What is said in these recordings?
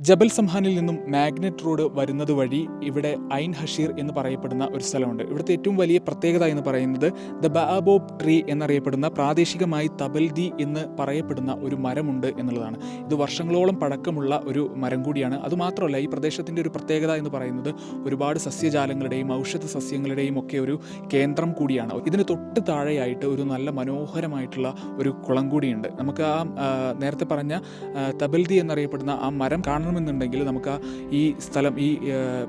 ജബൽ സംഹാനിൽ നിന്നും magnet road വരുന്നത് വഴി ഇവിടെ ഐൻ ഹഷീർ എന്ന് പറയപ്പെടുന്ന ഒരു സ്ഥലമുണ്ട്. ഇവിടുത്തെ ഏറ്റവും വലിയ പ്രത്യേകത എന്ന് പറയുന്നത് ദ ബഅബോബ് ട്രീ എന്നറിയപ്പെടുന്ന പ്രാദേശികമായി തബൽദി എന്ന് പറയപ്പെടുന്ന ഒരു മരമുണ്ട് എന്നുള്ളതാണ്. ഇത് വർഷങ്ങളോളം പഴക്കമുള്ള ഒരു മരം കൂടിയാണ്. അതുമാത്രമല്ല, ഈ പ്രദേശത്തിൻ്റെ ഒരു പ്രത്യേകത എന്ന് പറയുന്നത് ഒരുപാട് സസ്യജാലങ്ങളുടെയും ഔഷധ സസ്യങ്ങളുടെയും ഒക്കെ ഒരു കേന്ദ്രം കൂടിയാണ്. ഇതിന് തൊട്ട് താഴെയായിട്ട് ഒരു നല്ല മനോഹരമായിട്ടുള്ള ഒരു കുളം കൂടിയുണ്ട്. നമുക്ക് നേരത്തെ പറഞ്ഞ തബൽദി എന്നറിയപ്പെടുന്ന ആ മരം കാണണമെന്നുണ്ടെങ്കിൽ നമുക്ക് ഈ സ്ഥലം, ഈ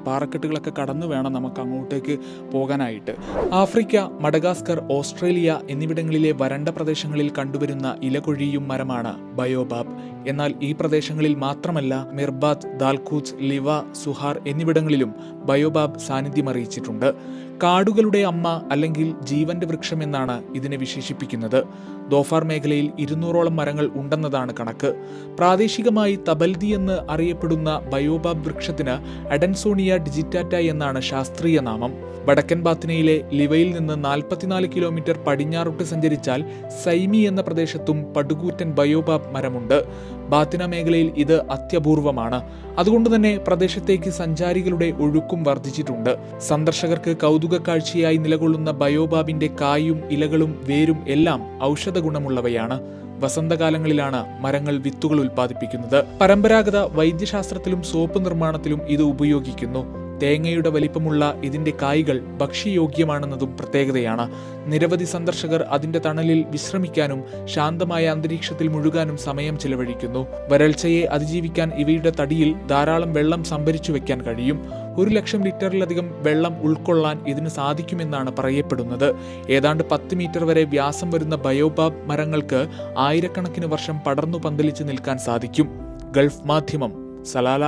പാറക്കെട്ടുകളൊക്കെ കടന്നു വേണം നമുക്ക് അങ്ങോട്ടേക്ക് പോകാനായിട്ട്. ആഫ്രിക്ക, മഡഗാസ്കർ, ഓസ്ട്രേലിയ എന്നിവിടങ്ങളിലെ വരണ്ട പ്രദേശങ്ങളിൽ കണ്ടുവരുന്ന ഇലകൊഴിയും മരമാണ് ബയോബാബ്. എന്നാൽ ഈ പ്രദേശങ്ങളിൽ മാത്രമല്ല, മിർബാത്ത്, ദാൽകൂച്ച്, ലിവ, സുഹാർ എന്നിവിടങ്ങളിലും ബയോബാബ് സാന്നിധ്യം അറിയിച്ചിട്ടുണ്ട്. കാടുകളുടെ അമ്മ അല്ലെങ്കിൽ ജീവന്റെ വൃക്ഷം എന്നാണ് ഇതിനെ വിശേഷിപ്പിക്കുന്നത്. ദോഫാർ മേഖലയിൽ 200ഓളം മരങ്ങൾ ഉണ്ടെന്നതാണ് കണക്ക്. പ്രാദേശികമായി തബൽദി എന്ന് അറിയപ്പെടുന്ന ബയോബാബ് വൃക്ഷത്തിന് അഡൻസോണിയ ഡിജിറ്റാറ്റ എന്നാണ് ശാസ്ത്രീയ നാമം. വടക്കൻ ബാത്തിനയിലെ ലിവയിൽ നിന്ന് 44 കിലോമീറ്റർ പടിഞ്ഞാറോട്ട് സഞ്ചരിച്ചാൽ സൈമി എന്ന പ്രദേശത്തും പടുകൂറ്റൻ ബയോബാബ് മരമുണ്ട്. ബാത്തിന മേഖലയിൽ ഇത് അത്യപൂർവമാണ്. അതുകൊണ്ട് തന്നെ പ്രദേശത്തേക്ക് സഞ്ചാരികളുടെ ഒഴുക്കും വർദ്ധിച്ചിട്ടുണ്ട്. സന്ദർശകർക്ക് കൗതുക കാഴ്ചയായി നിലകൊള്ളുന്ന ബയോബാബിന്റെ കായും ഇലകളും വേരും എല്ലാം ഔഷധ ഗുണമുള്ളവയാണ്. വസന്തകാലങ്ങളിലാണ് മരങ്ങൾ വിത്തുകൾ ഉൽപ്പാദിപ്പിക്കുന്നത്. പരമ്പരാഗത വൈദ്യശാസ്ത്രത്തിലും സോപ്പ് നിർമ്മാണത്തിലും ഇത് ഉപയോഗിക്കുന്നു. തേങ്ങയുടെ വലിപ്പമുള്ള ഇതിന്റെ കായ്കൾ ഭക്ഷ്യയോഗ്യമാണെന്നതും പ്രത്യേകതയാണ്. നിരവധി സന്ദർശകർ അതിന്റെ തണലിൽ വിശ്രമിക്കാനും ശാന്തമായ അന്തരീക്ഷത്തിൽ മുഴുകാനും സമയം ചിലവഴിക്കുന്നു. വരൾച്ചയെ അതിജീവിക്കാൻ ഇവയുടെ തടിയിൽ ധാരാളം വെള്ളം സംഭരിച്ചു വെക്കാൻ കഴിയും. 100,000 ലിറ്ററിലധികം വെള്ളം ഉൾക്കൊള്ളാൻ ഇതിന് സാധിക്കുമെന്നാണ് പറയപ്പെടുന്നത്. ഏതാണ്ട് 10 മീറ്റർ വരെ വ്യാസം വരുന്ന ബയോബാബ് മരങ്ങൾക്ക് ആയിരക്കണക്കിന് വർഷം പടർന്നു പന്തലിച്ച് നിൽക്കാൻ സാധിക്കും. ഗൾഫ് മാധ്യമം, സലാല.